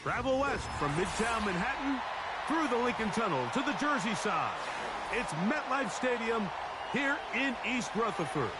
Travel west from Midtown Manhattan through the Lincoln Tunnel to the Jersey side. It's MetLife Stadium here in East Rutherford.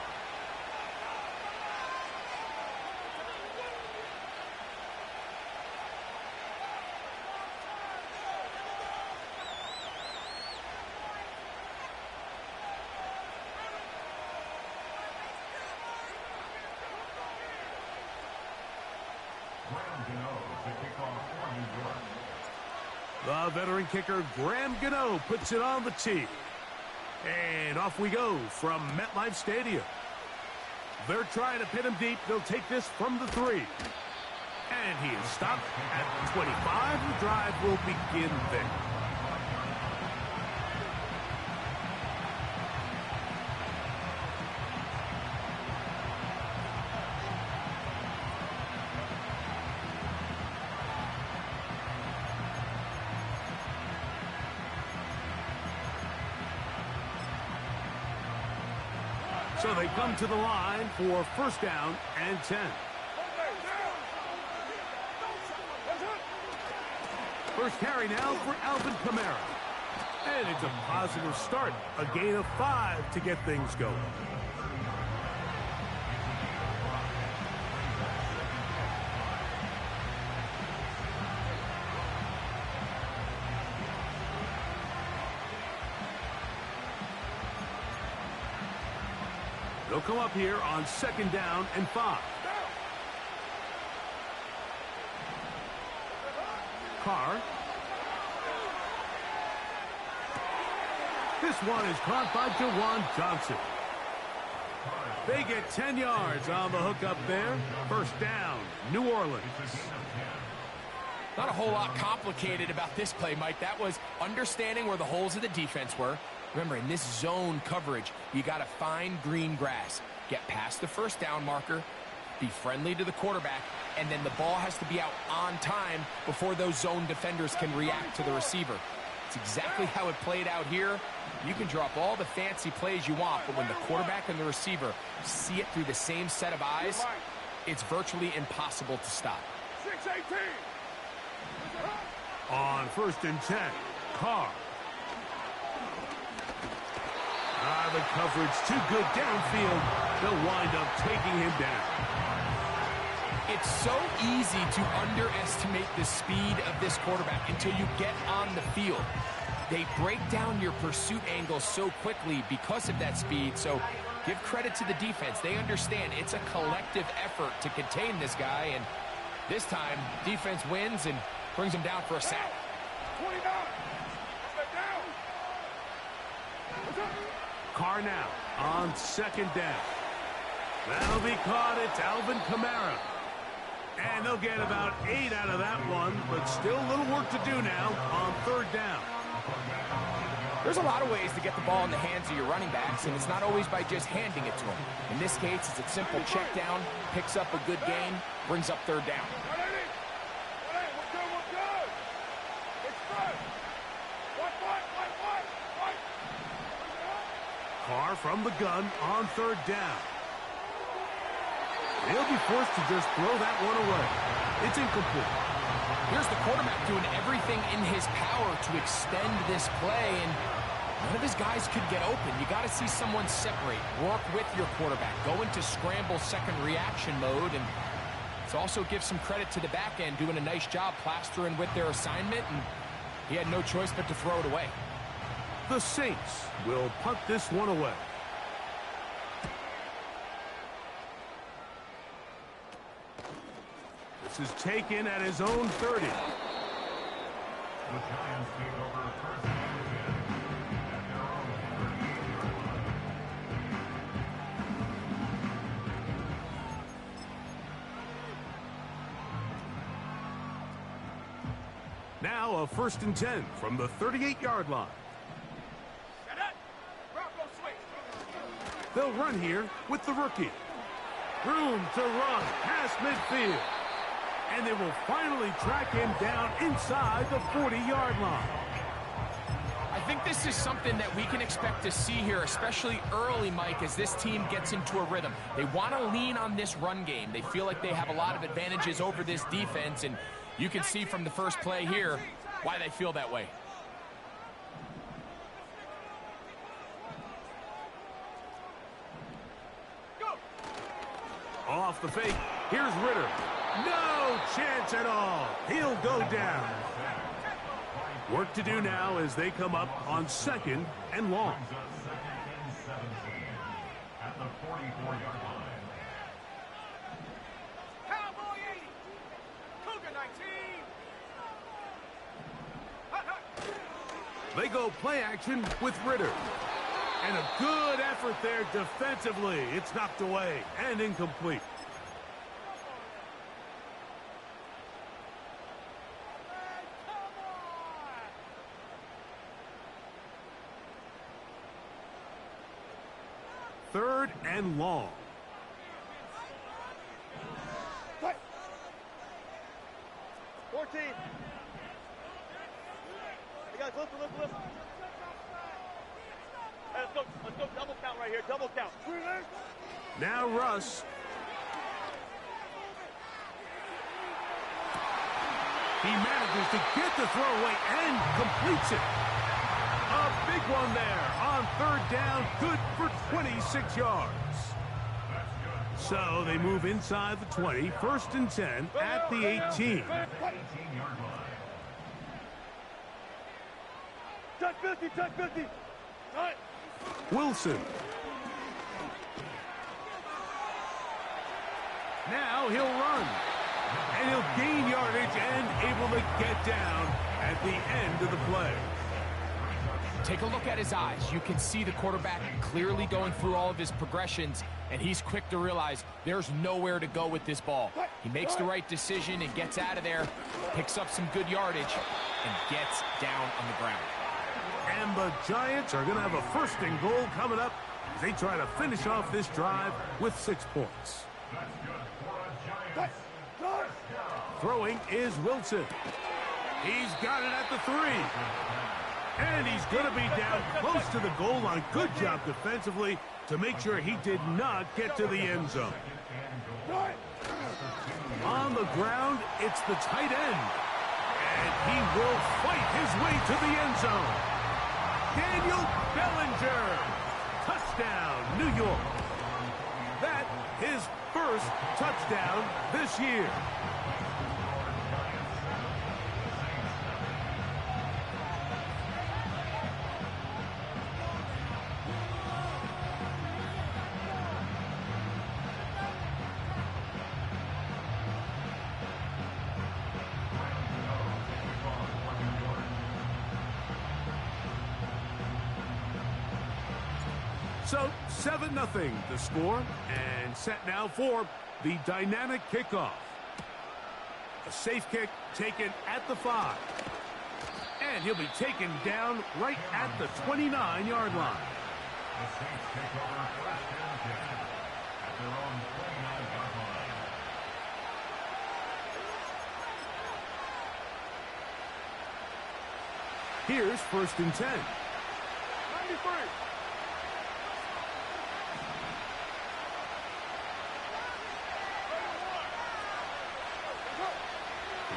The veteran kicker, Graham Gano, puts it on the tee. And off we go from MetLife Stadium. They're trying to pin him deep. They'll take this from the 3. And he is stopped at the 25. The drive will begin there. So they come to the line for first down and 10. First carry now for Alvin Kamara. And it's a positive start. A gain of 5 to get things going. They'll come up here on second down and 5. Carr. This one is caught by Jawan Johnson. They get 10 yards on the hook up there. First down, New Orleans. Not a whole lot complicated about this play, Mike. That was understanding where the holes of the defense were. Remember, in this zone coverage, you got to find green grass. Get past the first down marker, be friendly to the quarterback, and then the ball has to be out on time before those zone defenders can react to the receiver. It's exactly how it played out here. You can drop all the fancy plays you want, but when the quarterback and the receiver see it through the same set of eyes, it's virtually impossible to stop. 6-18. On first and 10, Carr. The coverage too good downfield. They'll wind up taking him down. It's so easy to underestimate the speed of this quarterback until you get on the field. They break down your pursuit angle so quickly because of that speed. So give credit to the defense. They understand it's a collective effort to contain this guy. And this time, defense wins and brings him down for a sack. 29. Carr now on second down. That'll be caught. It's Alvin Kamara. And they'll get about 8 out of that one, but still a little work to do now on third down. There's a lot of ways to get the ball in the hands of your running backs, and it's not always by just handing it to them. In this case, it's a simple check down, picks up a good gain, brings up third down. Carr from the gun on third down. He'll be forced to just throw that one away. It's incomplete. Here's the quarterback doing everything in his power to extend this play, and none of his guys could get open. You got to see someone separate, work with your quarterback, go into scramble second reaction mode, and it's also give some credit to the back end doing a nice job plastering with their assignment, and he had no choice but to throw it away. The Saints will punt this one away. This is taken at his own 30. The Giants take over first and 10 at their own 38. Now a first and 10 from the 38-yard line. They'll run here with the rookie. Room to run past midfield. And they will finally track him down inside the 40-yard line. I think this is something that we can expect to see here, especially early, Mike, as this team gets into a rhythm. They want to lean on this run game. They feel like they have a lot of advantages over this defense, and you can see from the first play here why they feel that way. Off the fake. Here's Ritter. No chance at all. He'll go down. Work to do now as they come up on 2nd and long. At the 44-yard line. Cowboy 80. Cougar 19. They go play action with Ritter. And a good effort there defensively. It's knocked away and incomplete. Third and long. 14. You guys, listen. Hey, let's go double count right here, double count. Now Russ. He manages to get the throw away and completes it. A big one there on 3rd down, good for 26 yards. So they move inside the 20, 1st and 10 at the 18. 18-yard line. Touch 50. Right. Wilson. Now he'll run. And he'll gain yardage and able to get down at the end of the play. Take a look at his eyes. You can see the quarterback clearly going through all of his progressions, and he's quick to realize there's nowhere to go with this ball. He makes the right decision and gets out of there, picks up some good yardage, and gets down on the ground. And the Giants are going to have a 1st and goal coming up as they try to finish off this drive with 6 points. That's good for a Giants. Throwing is Wilson. He's got it at the 3. And he's going to be down close to the goal line. Good job defensively to make sure he did not get to the end zone. On the ground, it's the tight end. And he will fight his way to the end zone. Daniel Bellinger. Touchdown, New York. That his first touchdown this year. So 7-0 the score, and set now for the dynamic kickoff. A safe kick taken at the 5. And he'll be taken down right at the 29-yard line. The Saints take over 1st and 10 at their own 29-yard line. Here's 1st and 10. 93.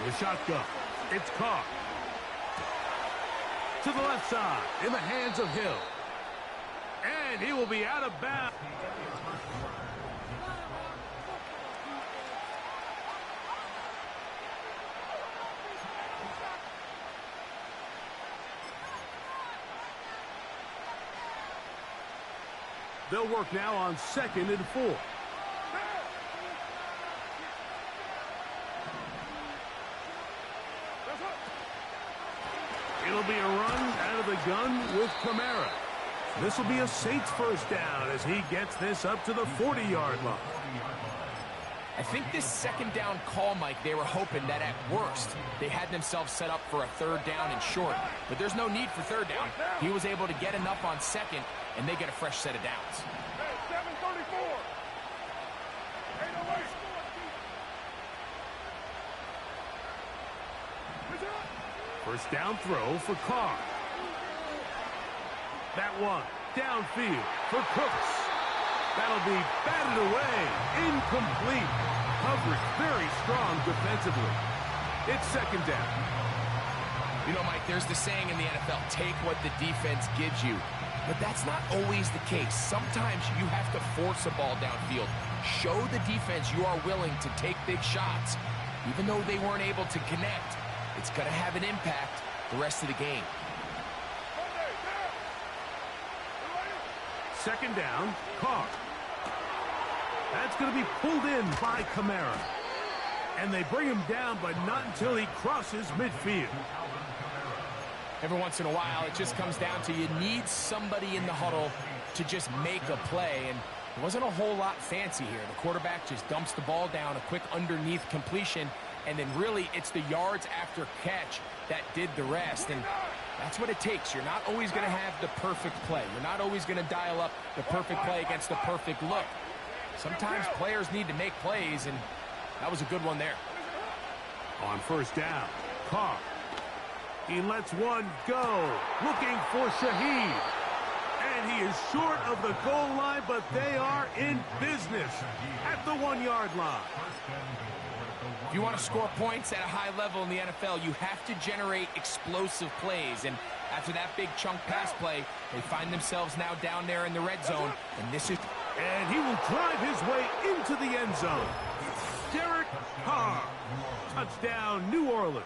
The shotgun. It's Carr. To the left side, in the hands of Hill. And he will be out of bounds. They'll work now on 2nd and 4. It'll be a run out of the gun with Kamara. This will be a Saints 1st down as he gets this up to the 40-yard line. I think this 2nd down call, Mike, they were hoping that at worst they had themselves set up for a 3rd down and short. But there's no need for 3rd down. He was able to get enough on 2nd, and they get a fresh set of downs. Hey, 734. 808. First down throw for Carr. That one downfield for Cooks. That'll be batted away. Incomplete. Coverage very strong defensively. It's second down. You know, Mike, there's the saying in the NFL, take what the defense gives you. But that's not always the case. Sometimes you have to force a ball downfield. Show the defense you are willing to take big shots. Even though they weren't able to connect, it's going to have an impact the rest of the game. Second down, Carr. That's going to be pulled in by Kamara. And they bring him down, but not until he crosses midfield. Every once in a while, it just comes down to you need somebody in the huddle to just make a play. And it wasn't a whole lot fancy here. The quarterback just dumps the ball down, a quick underneath completion, and then really it's the yards after catch that did the rest. And that's what it takes. You're not always going to have the perfect play. You're not always going to dial up the perfect play against the perfect look. Sometimes players need to make plays, and that was a good one there. On first down, Carr. He lets one go, looking for Shaheed. And he is short of the goal line, but they are in business at the 1-yard line. If you want to score points at a high level in the NFL, you have to generate explosive plays. And after that big chunk pass play, they find themselves now down there in the red zone. And he will drive his way into the end zone. Derek Carr. Touchdown, New Orleans.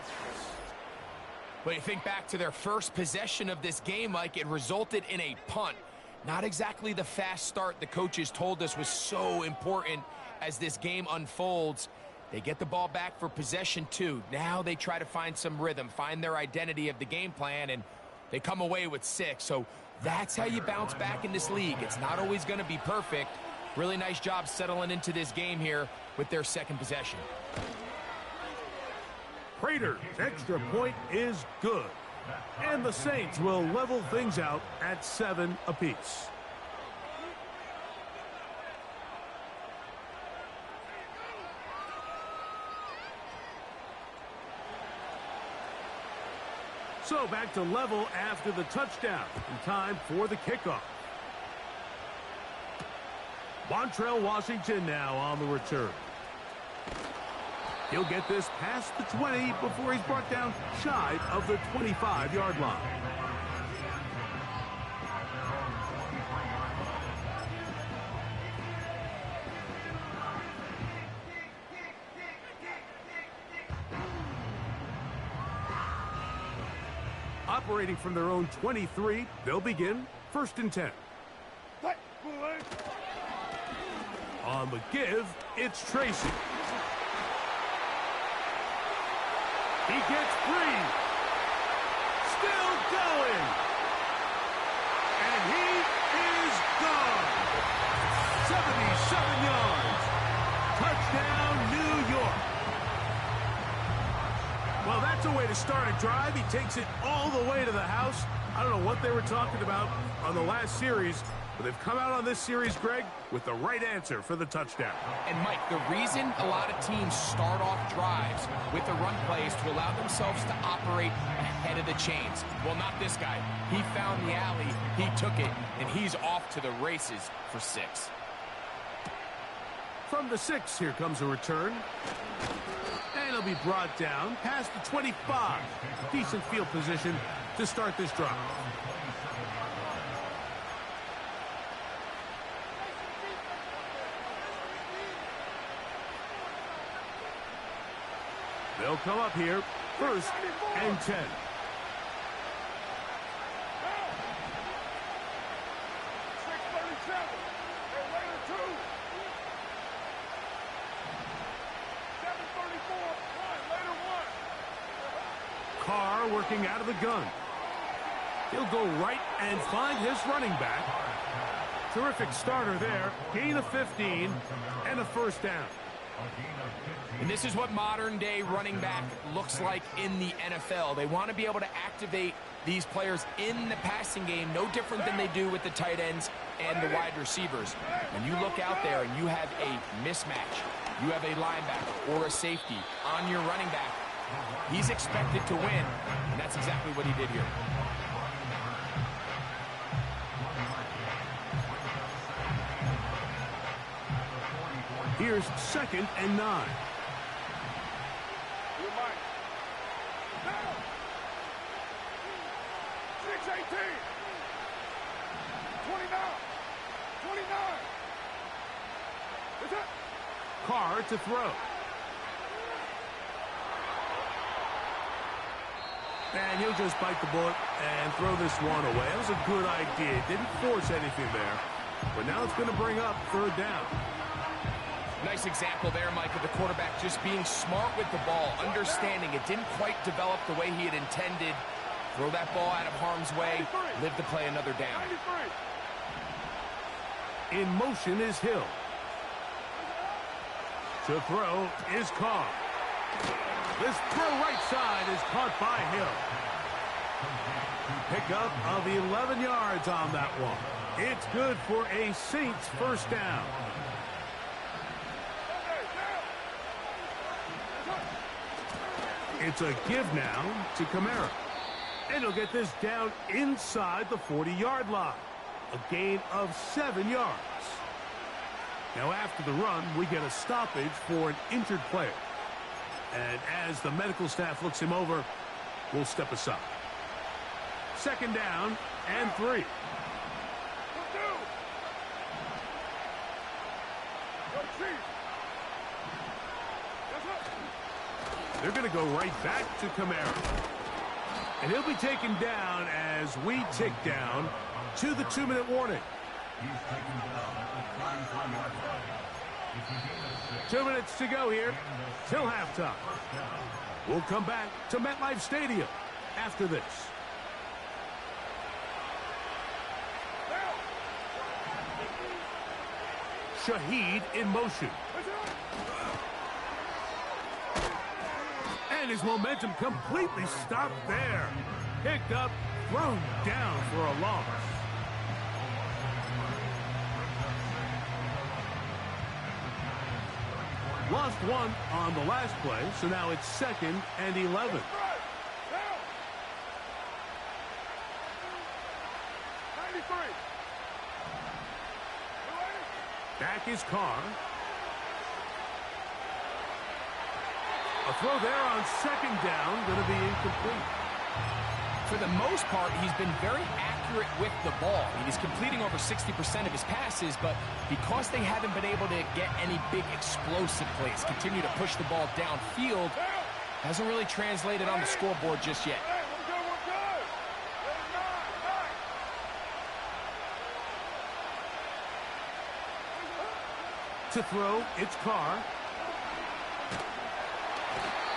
When you think back to their first possession of this game, Mike, it resulted in a punt. Not exactly the fast start the coaches told us was so important as this game unfolds. They get the ball back for possession 2. Now they try to find some rhythm, find their identity of the game plan, and they come away with 6. So that's how you bounce back in this league. It's not always going to be perfect. Really nice job settling into this game here with their second possession. Prater's extra point is good. And the Saints will level things out at 7 apiece. So back to level after the touchdown. In time for the kickoff. Montrell Washington now on the return. He'll get this past the 20 before he's brought down shy of the 25-yard line. Operating from their own 23, they'll begin 1st and 10. On the give, it's Tracy. He gets free. Still going. And he is gone. 77 yards. Touchdown, New York. Well, that's a way to start a drive. He takes it all the way to the house. I don't know what they were talking about on the last series, but they've come out on this series, Greg, with the right answer for the touchdown. And, Mike, the reason a lot of teams start off drives with the run play is to allow themselves to operate ahead of the chains. Well, not this guy. He found the alley, he took it, and he's off to the races for 6. From the 6, here comes a return. And he'll be brought down past the 25. Decent field position to start this drive. They'll come up here, 1st and 10. Carr working out of the gun. He'll go right and find his running back. Terrific starter there. Gain of 15 and a 1st down. And this is what modern-day running back looks like in the NFL. They want to be able to activate these players in the passing game, no different than they do with the tight ends and the wide receivers. When you look out there and you have a mismatch, you have a linebacker or a safety on your running back, he's expected to win, and that's exactly what he did here. Here's 2nd and 9. You're mine. Down. 6-18. 29. 29. Is it? Carr to throw. And he'll just bite the bullet and throw this one away. That was a good idea. Didn't force anything there. But now it's going to bring up 3rd down. Nice example there, Mike, of the quarterback just being smart with the ball, understanding it didn't quite develop the way he had intended. Throw that ball out of harm's way, live to play another down. 93. In motion is Hill. To throw is Carr. This throw right side is caught by Hill. Pickup of 11 yards on that one. It's good for a Saints 1st down. It's a give now to Kamara. And he'll get this down inside the 40-yard line. A gain of 7 yards. Now after the run, we get a stoppage for an injured player. And as the medical staff looks him over, we'll step aside. 2nd down and 3. They're going to go right back to Kamara. And he'll be taken down as we tick down to the 2-minute warning. He's taken down at the 33-yard line. 2 minutes to go here till halftime. We'll come back to MetLife Stadium after this. Shaheed in motion. And his momentum completely stopped there. Picked up, thrown down for a loss. Lost one on the last play, so now it's 2nd and 11. Back is Carr. A throw there on 2nd down, going to be incomplete. For the most part, he's been very accurate with the ball. I mean, he's completing over 60% of his passes, but because they haven't been able to get any big explosive plays, continue to push the ball downfield, hasn't really translated on the scoreboard just yet. To throw, it's Carr.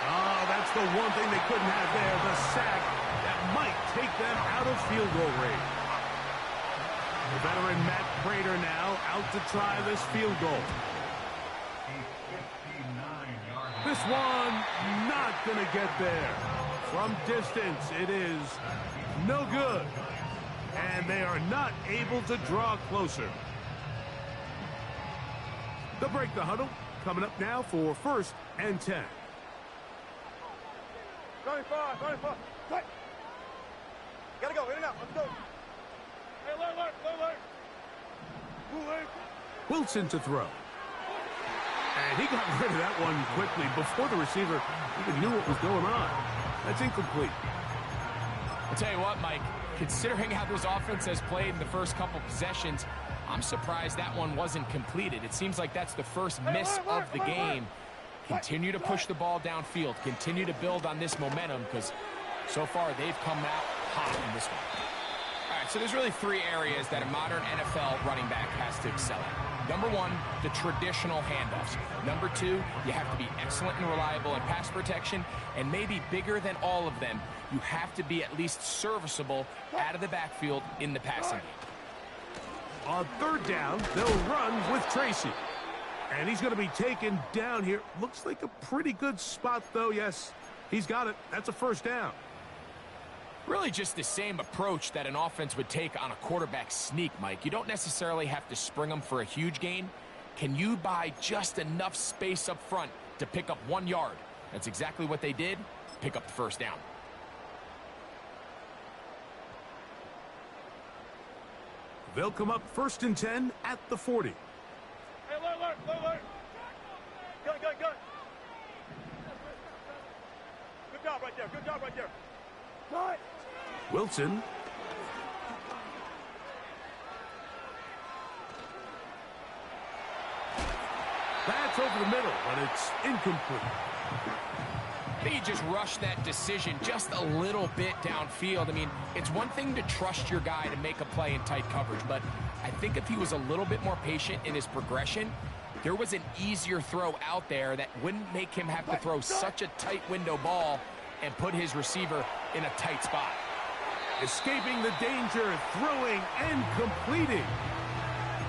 Oh, that's the one thing they couldn't have there, the sack that might take them out of field goal range. The veteran Matt Prater now out to try this field goal. This one not going to get there. From distance, it is no good. And they are not able to draw closer. They'll break the huddle. Coming up now for 1st and 10. 95, 95. Quick. Gotta go, in and out, let's go. Hey, alert. Wilson to throw. And he got rid of that one quickly before the receiver even knew what was going on. That's incomplete. I'll tell you what, Mike, considering how this offense has played in the first couple possessions, I'm surprised that one wasn't completed. It seems like that's the first miss of the game. Continue to push the ball downfield. Continue to build on this momentum because so far they've come out hot in this one. All right, so there's really 3 areas that a modern NFL running back has to excel at. Number 1, the traditional handoffs. Number 2, you have to be excellent and reliable in pass protection. And maybe bigger than all of them, you have to be at least serviceable out of the backfield in the passing game. On 3rd down, they'll run with Tracy. And he's going to be taken down here. Looks like a pretty good spot, though. Yes, he's got it. That's a 1st down. Really just the same approach that an offense would take on a quarterback sneak, Mike. You don't necessarily have to spring them for a huge gain. Can you buy just enough space up front to pick up 1 yard? That's exactly what they did. Pick up the 1st down. They'll come up 1st and 10 at the 40. Hey, alert. Gun, gun, gun. Good job right there. Good job right there. Cut. Wilson. That's over the middle, but it's incomplete. I think he just rushed that decision just a little bit downfield. I mean, it's one thing to trust your guy to make a play in tight coverage, but I think if he was a little bit more patient in his progression, there was an easier throw out there that wouldn't make him have to throw such a tight window ball and put his receiver in a tight spot. Escaping the danger, throwing and completing.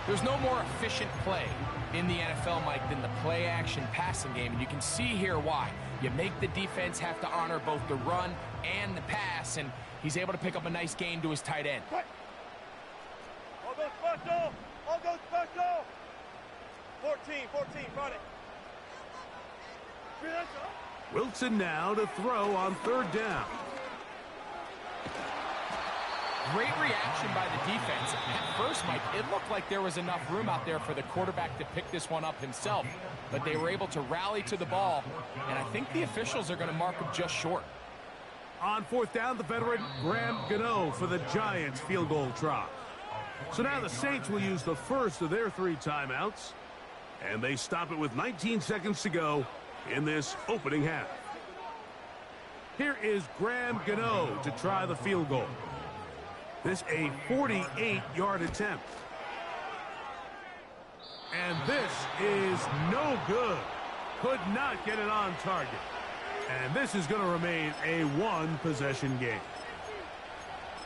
There's no more efficient play in the NFL, Mike, than the play-action passing game, and you can see here why. You make the defense have to honor both the run and the pass, and he's able to pick up a nice gain to his tight end. All go special. All go special. 14, front it. Wilson now to throw on third down. Great reaction by the defense. At first, Mike, it looked like there was enough room out there for the quarterback to pick this one up himself, but they were able to rally to the ball, and I think the officials are going to mark him just short. On fourth down, the veteran Graham Gano for the Giants field goal try. So now the Saints will use the first of their 3 timeouts, and they stop it with 19 seconds to go in this opening half. Here is Graham Gano to try the field goal. This a 48-yard attempt. And this is no good. Could not get it on target. And this is going to remain a 1-possession game.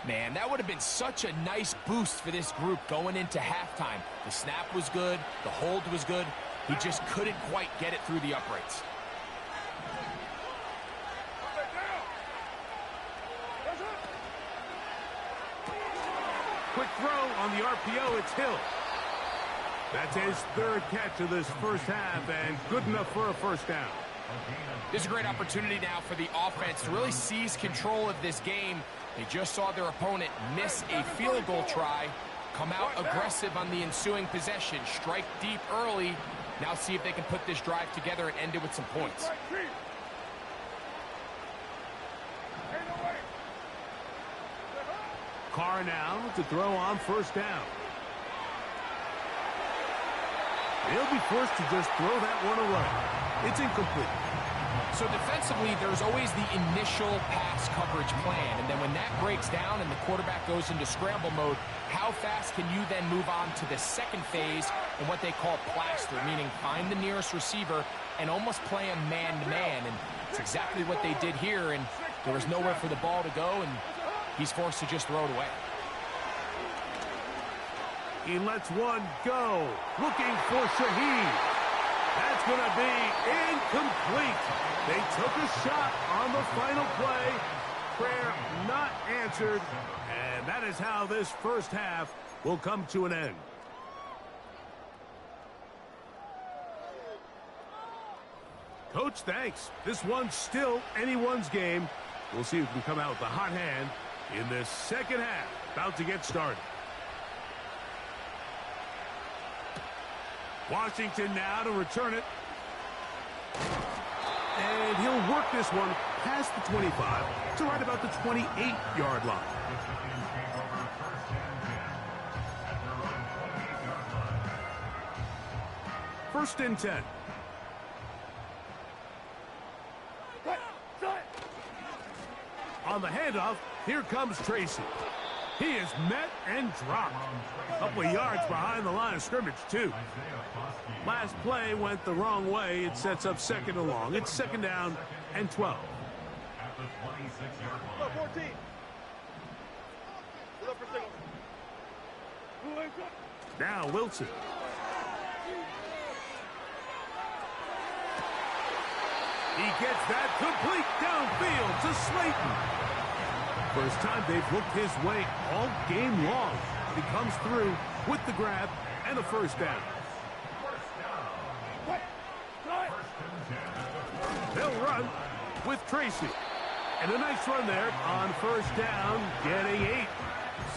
Man, that would have been such a nice boost for this group going into halftime. The snap was good. The hold was good. He just couldn't quite get it through the uprights. Quick throw on the RPO. It's Hill. That's his 3rd catch of this first half, and good enough for a first down. This is a great opportunity now for the offense to really seize control of this game. They just saw their opponent miss a field goal try, come out aggressive on the ensuing possession, strike deep early. Now see if they can put this drive together and end it with some points. Carr now to throw on first down. He'll be forced to just throw that one away. It's incomplete. So defensively, there's always the initial pass coverage plan, and then when that breaks down and the quarterback goes into scramble mode, how fast can you then move on to the second phase and what they call plaster, meaning find the nearest receiver and almost play him man-to-man, and it's exactly what they did here, and there was nowhere for the ball to go, and he's forced to just throw it away. He lets one go, looking for Shaheed. That's going to be incomplete. They took a shot on the final play. Prayer not answered, and that is how this first half will come to an end. Coach, thanks. This one's still anyone's game. We'll see who can come out with the hot hand in this second half. About to get started. Washington now to return it. And he'll work this one past the 25 to right about the 28-yard line. First and 10. On the handoff, here comes Tracy. He is met and dropped. A couple of yards behind the line of scrimmage, too. Last play went the wrong way. It sets up second and long. It's second down and 12. At the 26-yard line. 14. Look for signal. Now Wilson. He gets that complete downfield to Slayton. First time they've looked his way all game long. He comes through with the grab and a first down. They'll run with Tracy. And a nice run there on first down, getting 8.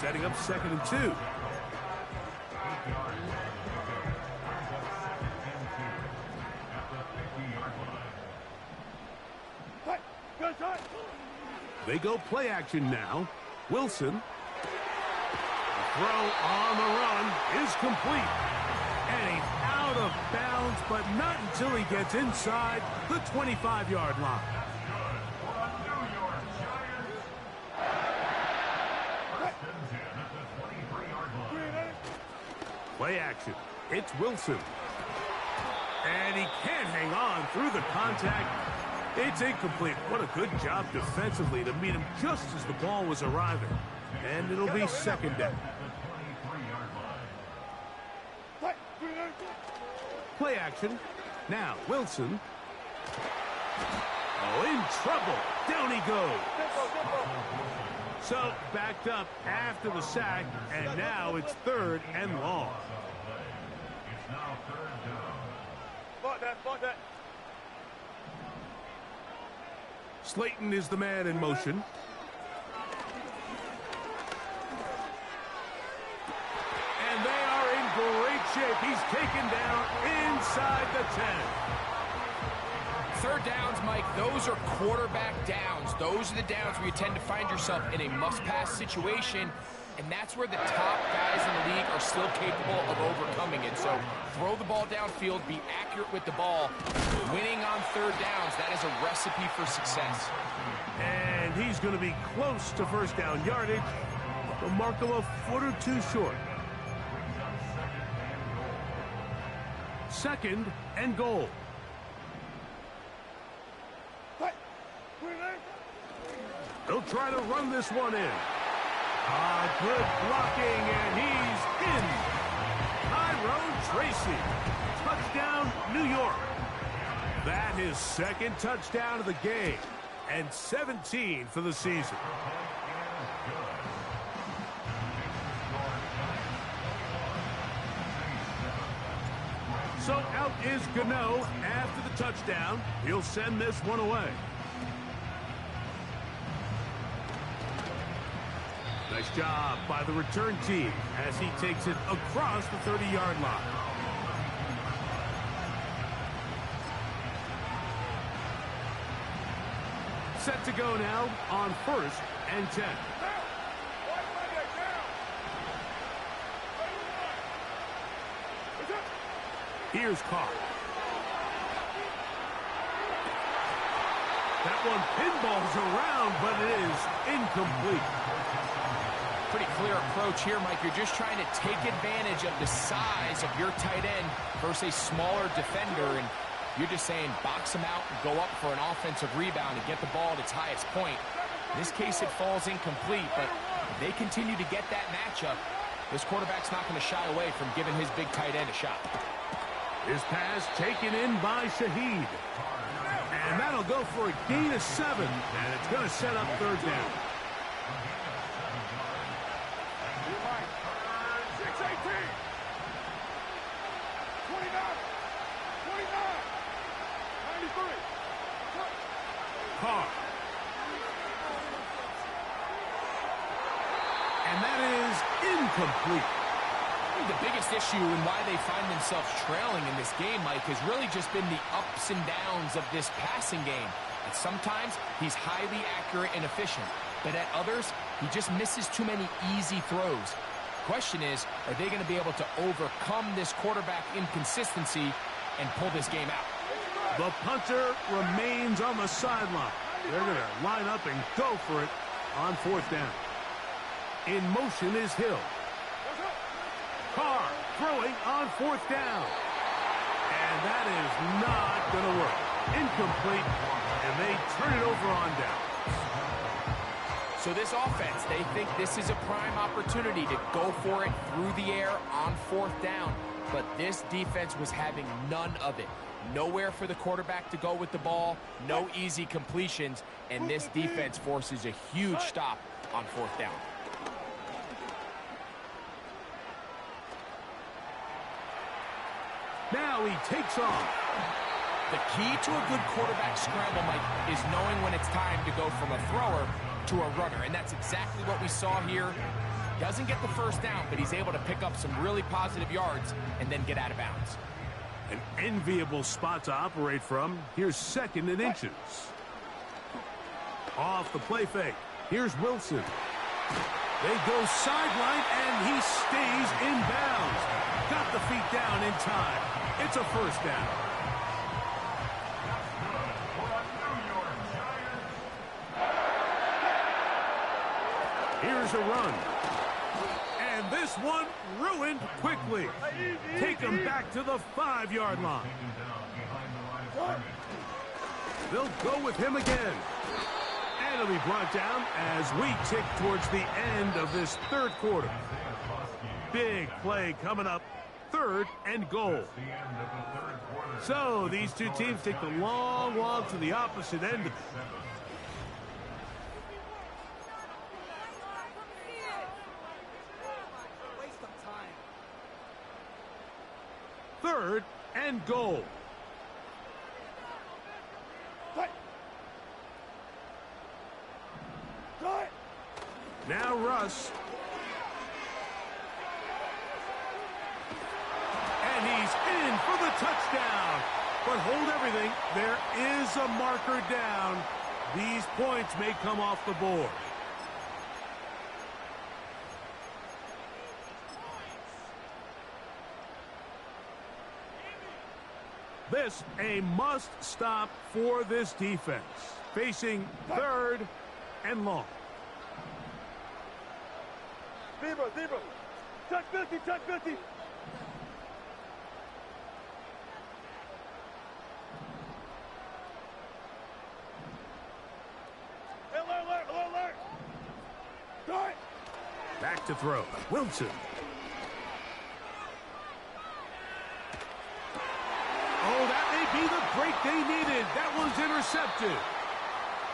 Setting up second and 2. They go play action now. Wilson. The throw on the run is complete. And he's out of bounds, but not until he gets inside the 25-yard line. Play action. It's Wilson. And he can't hang on through the contact. It's incomplete. What a good job defensively to meet him just as the ball was arriving. And it'll be second down. Play action. Now, Wilson. Oh, in trouble. Down he goes. So, backed up after the sack, and now it's third and long. It's now third down. Block that. Slayton is the man in motion. And they are in great shape. He's taken down inside the 10. Third downs, Mike, those are quarterback downs. Those are the downs where you tend to find yourself in a must-pass situation, and that's where the top guys in the league are still capable of overcoming it. So throw the ball downfield, be accurate with the ball. Winning on third downs, that is a recipe for success. And he's going to be close to first down yardage. The mark of a foot or two short. Second and goal. They'll try to run this one in. Good blocking, and he's in. Tyrone Tracy. Touchdown, New York. That is second touchdown of the game, and 17 for the season. So out is Gano after the touchdown. He'll send this one away. Nice job by the return team as he takes it across the 30-yard line. Set to go now on first and 10. Here's Carr. That one pinballs around, but it is incomplete. Pretty clear approach here, Mike. You're just trying to take advantage of the size of your tight end versus a smaller defender, and you're just saying box him out and go up for an offensive rebound and get the ball at its highest point. In this case, it falls incomplete, but if they continue to get that matchup, this quarterback's not going to shy away from giving his big tight end a shot. His pass taken in by Shaheed. And that'll go for a gain of 7, and it's going to set up third down. 6-18. 29. 93. Carr. And that is incomplete. The biggest issue and why they find themselves trailing in this game, Mike, has really just been the ups and downs of this passing game. And sometimes he's highly accurate and efficient, but at others, he just misses too many easy throws. Question is, are they going to be able to overcome this quarterback inconsistency and pull this game out? The punter remains on the sideline. They're going to line up and go for it on fourth down. In motion is Hill. Carr throwing on fourth down. And that is not going to work. Incomplete, and they turn it over on down. So this offense, they think this is a prime opportunity to go for it through the air on fourth down. But this defense was having none of it. Nowhere for the quarterback to go with the ball, no easy completions, and this defense forces a huge stop on fourth down. Now he takes off. The key to a good quarterback scramble, Mike, is knowing when it's time to go from a thrower to a runner, and that's exactly what we saw here. Doesn't get the first down, but he's able to pick up some really positive yards and then get out of bounds. An enviable spot to operate from. Here's second and inches. Off the play fake. Here's Wilson. They go sideline, and he stays in bounds. Got the feet down in time. It's a first down. Here's a run. And this one ruined quickly. Take him back to the 5-yard line. They'll go with him again. And it'll be brought down as we tick towards the end of this third quarter. Big play coming up. 3rd and goal. So these two teams take the long walk to the opposite end of it. Third and goal. Now Russ. And he's in for the touchdown. But hold everything. There is a marker down. These points may come off the board. This a must stop for this defense. Facing 3rd and long. Zebra. Touch 50. Alert. Back to throw. Wilson. Oh, that may be the break they needed. That one's intercepted.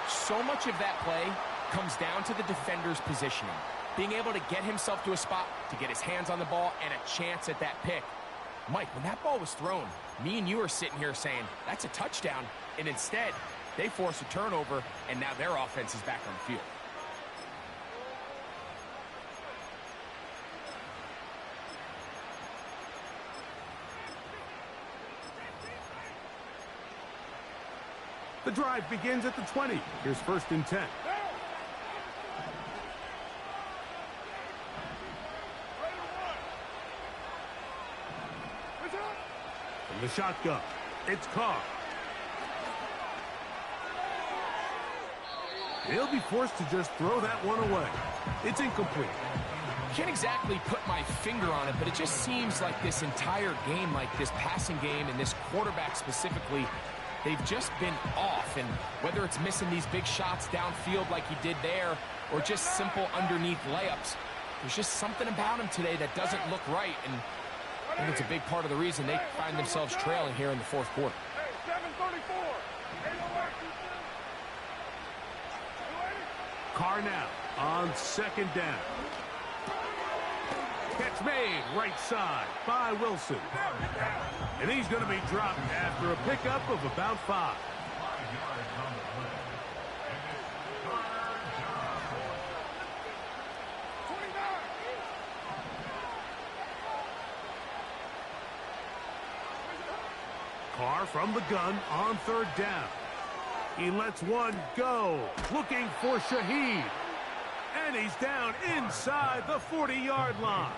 So much of that play comes down to the defender's positioning. Being able to get himself to a spot, to get his hands on the ball, and a chance at that pick. Mike, when that ball was thrown, me and you are sitting here saying, that's a touchdown. And instead, they force a turnover, and now their offense is back on the field. The drive begins at the 20. Here's 1st and 10. From the shotgun, it's Carr. He'll be forced to just throw that one away. It's incomplete. Can't exactly put my finger on it, but it just seems like this entire game, like this passing game and this quarterback specifically, they've just been off. And whether it's missing these big shots downfield like he did there or just simple underneath layups, there's just something about him today that doesn't look right. And I think it's a big part of the reason they find themselves trailing here in the 4th quarter. Hey, 7:34. Carr now on 2nd down. Catch made right side by Wilson. And he's going to be dropped after a pickup of about 5. Carr from the gun on 3rd down. He lets one go, looking for Shaheed. And he's down inside the 40-yard line.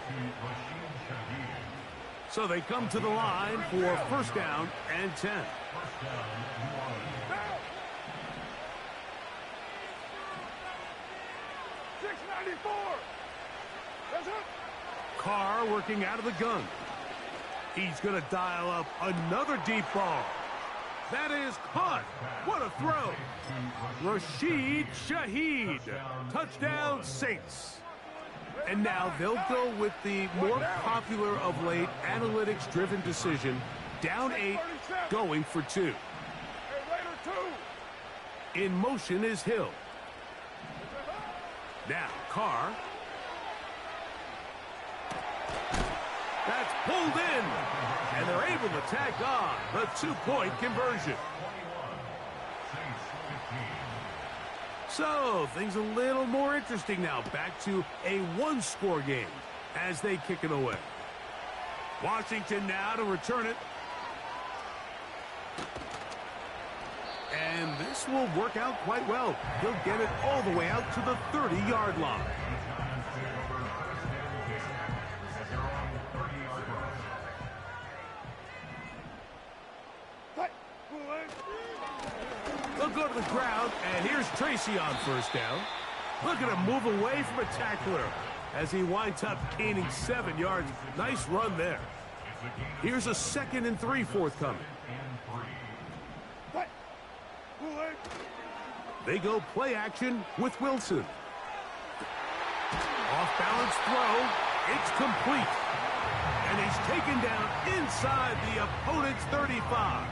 So they come to the line for 1st down and 10. 694. That's it. Carr working out of the gun. He's going to dial up another deep ball. That is caught. What a throw. Rashid Shaheed. Touchdown, Saints. And now they'll go with the more popular of late analytics-driven decision. Down 8, going for 2. Hey, Raider 2. In motion is Hill. Now Carr. That's pulled in. And they're able to tack on the 2-point conversion. So, things a little more interesting now. Back to a 1-score game as they kick it away. Washington now to return it. And this this will work out quite well. He'll get it all the way out to the 30-yard line. They'll go to the ground, and here's Tracy on first down. Look at him move away from a tackler as he winds up gaining 7 yards. Nice run there. Here's a 2nd and 3 forthcoming. They go play action with Wilson. Off-balance throw. It's complete. And he's taken down inside the opponent's 35.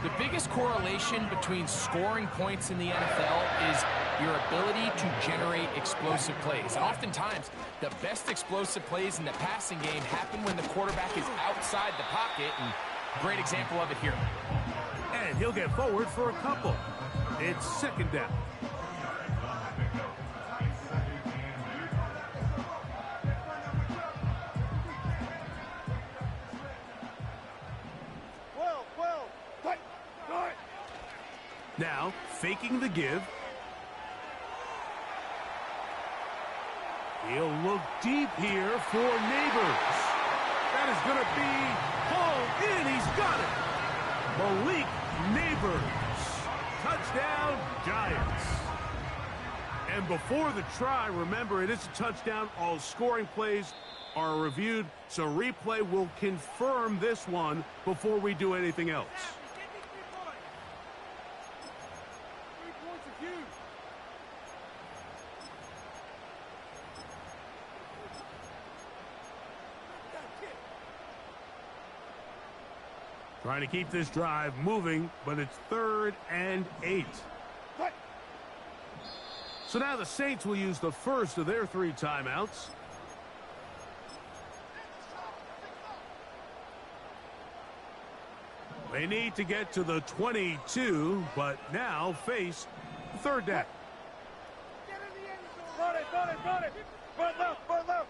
The biggest correlation between scoring points in the NFL is your ability to generate explosive plays. And oftentimes, the best explosive plays in the passing game happen when the quarterback is outside the pocket, and great example of it here. And he'll get forward for a couple. It's 2nd down. Now, faking the give. He'll look deep here for Neighbors. That is going to be pulled in. He's got it. Malik Neighbors. Touchdown, Giants. And before the try, remember, it is a touchdown. All scoring plays are reviewed, so replay will confirm this one before we do anything else. Trying to keep this drive moving, but it's 3rd and 8. So now the Saints will use the first of their 3 timeouts. They need to get to the 22, but now face 3rd down. Run it, run it, run it. Run left, run left.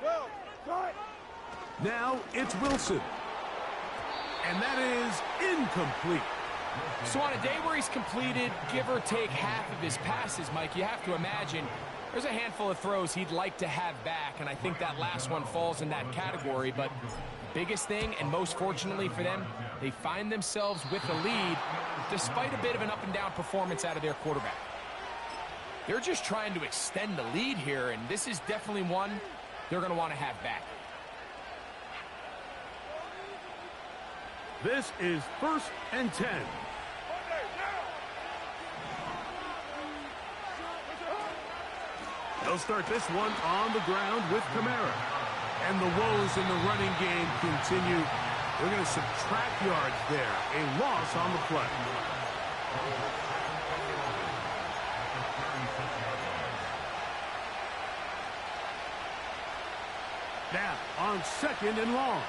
Well, right. Now it's Wilson. And that is incomplete. So on a day where he's completed, give or take half of his passes, Mike, you have to imagine there's a handful of throws he'd like to have back, and I think that last one falls in that category. But biggest thing, and most fortunately for them, they find themselves with a lead despite a bit of an up-and-down performance out of their quarterback. They're just trying to extend the lead here, and this is definitely one they're going to want to have back. This is 1st and 10. They'll start this one on the ground with Kamara. And the woes in the running game continue. They're going to subtract yards there. A loss on the play. Now on 2nd and long.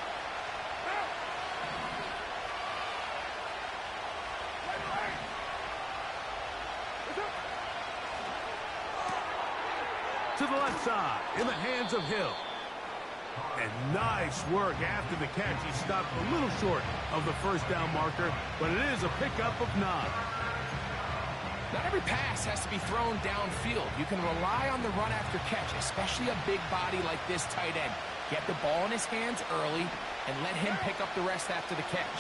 To the left side, in the hands of Hill. And nice work after the catch. He stopped a little short of the first down marker, but it is a pickup of 9. Not every pass has to be thrown downfield. You can rely on the run after catch, especially a big body like this tight end. Get the ball in his hands early and let him pick up the rest after the catch.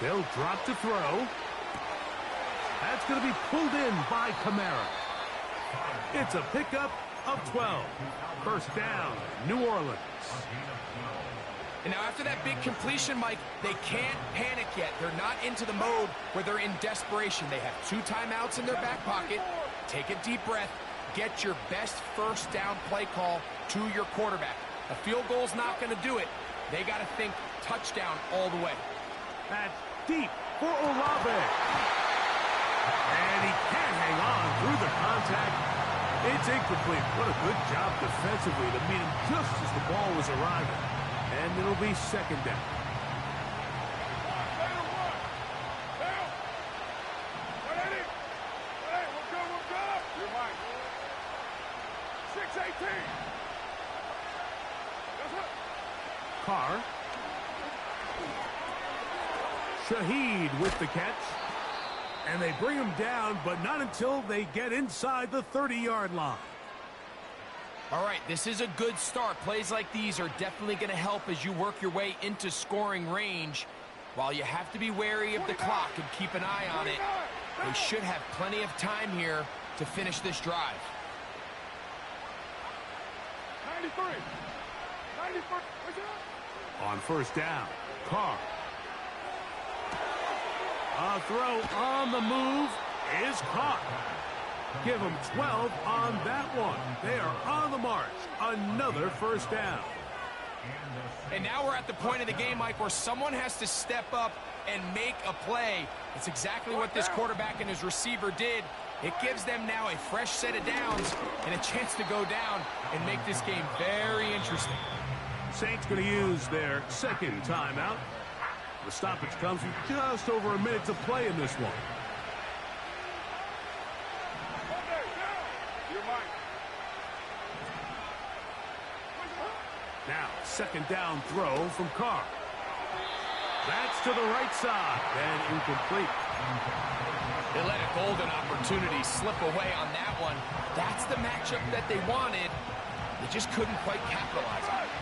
They'll drop to throw. That's going to be pulled in by Kamara. It's a pickup of 12. First down, New Orleans. And now after that big completion, Mike, they can't panic yet. They're not into the mode where they're in desperation. They have 2 timeouts in their back pocket. Take a deep breath. Get your best first down play call to your quarterback. A field goal's not going to do it. They got to think touchdown all the way. That's deep for Olave. And he can't hang on through the contact. It's incomplete. What a good job defensively to meet him just as the ball was arriving. And it'll be 2nd down. 6-18. Carr. Shaheed with the catch. And they bring him down, but not until they get inside the 30-yard line. All right, this is a good start. Plays like these are definitely going to help as you work your way into scoring range. While you have to be wary of the clock and keep an eye on it, they should have plenty of time here to finish this drive. 93. 93. On first down, Carr. A throw on the move is caught. Give them 12 on that one. They are on the march. Another first down. And now we're at the point of the game, Mike, where someone has to step up and make a play. It's exactly what this quarterback and his receiver did. It gives them now a fresh set of downs and a chance to go down and make this game very interesting. Saints going to use their second timeout. The stoppage comes with just over a minute to play in this one. Now, second down throw from Carr. That's to the right side and incomplete. They let a golden opportunity slip away on that one. That's the matchup that they wanted. They just couldn't quite capitalize on it.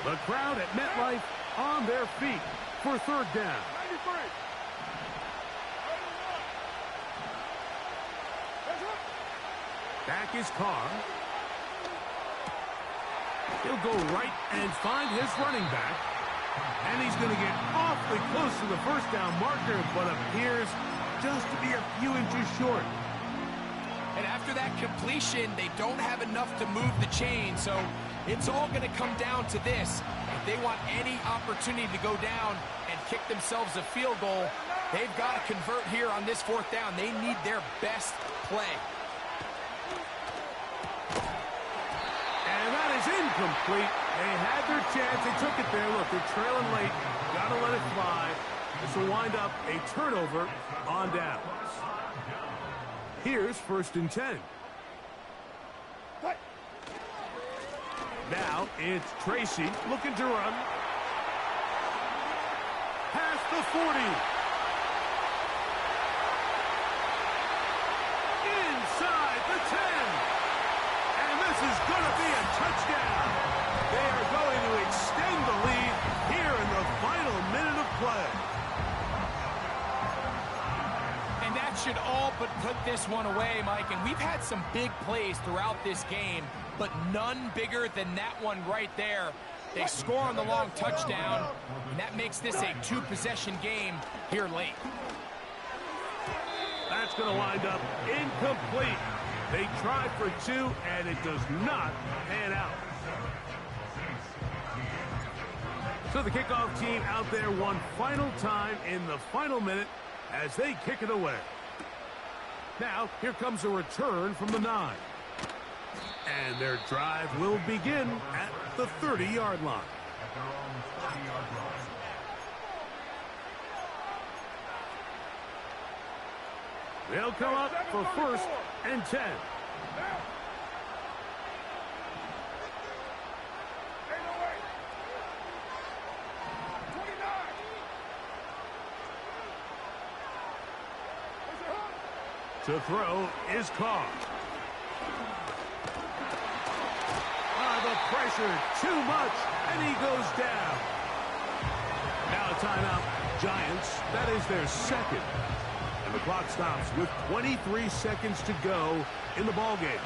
The crowd at MetLife on their feet for third down. 93. Back is Carr. He'll go right and find his running back. And he's going to get awfully close to the first down marker, but appears just to be a few inches short. And after that completion, they don't have enough to move the chain, so it's all going to come down to this. If they want any opportunity to go down and kick themselves a field goal, they've got to convert here on this fourth down. They need their best play. And that is incomplete. They had their chance. They took it there. Look, they're trailing late. Got to let it fly. This will wind up a turnover on downs. Here's first and 10. Now it's Tracy looking to run. Past the 40. Inside the 10. And this is going to be a touchdown. They are going to extend the lead here in the final minute of play. And that should all but put this one away, Mike. And we've had some big plays throughout this game, but none bigger than that one right there. They score on the long touchdown, and that makes this a two-possession game here late. That's going to wind up incomplete. They tried for two, and it does not pan out. So the kickoff team out there one final time in the final minute as they kick it away. Now, here comes a return from the 9. And their drive will begin at the 30-yard line. At their own 30-yard line. They'll come up for first and 10. To throw is Carr. The pressure, too much, and he goes down. Now a timeout, Giants. That is their second. And the clock stops with 23 seconds to go in the ballgame.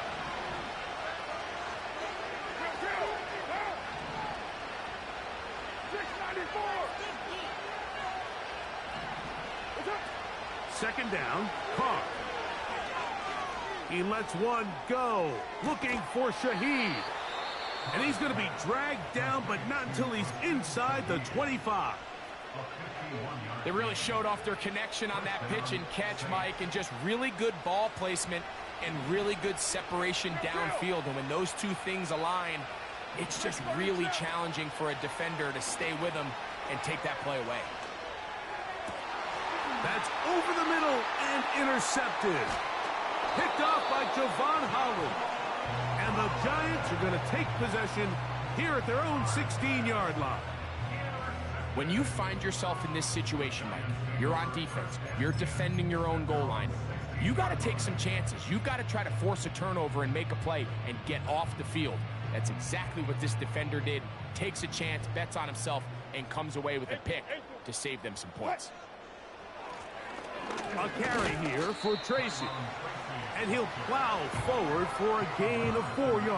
Second down, Carr. He lets one go, looking for Shaheed. And he's going to be dragged down, but not until he's inside the 25. They really showed off their connection on that pitch and catch, Mike, and just really good ball placement and really good separation downfield. And when those two things align, it's just really challenging for a defender to stay with them and take that play away. That's over the middle and intercepted. Picked off by Javon Holland. And the Giants are going to take possession here at their own 16-yard line. When you find yourself in this situation, Mike, you're on defense, you're defending your own goal line, you got to take some chances. You got to try to force a turnover and make a play and get off the field. That's exactly what this defender did. Takes a chance, bets on himself, and comes away with a pick to save them some points. A carry here for Tracy. And he'll plow forward for a gain of 4 yards.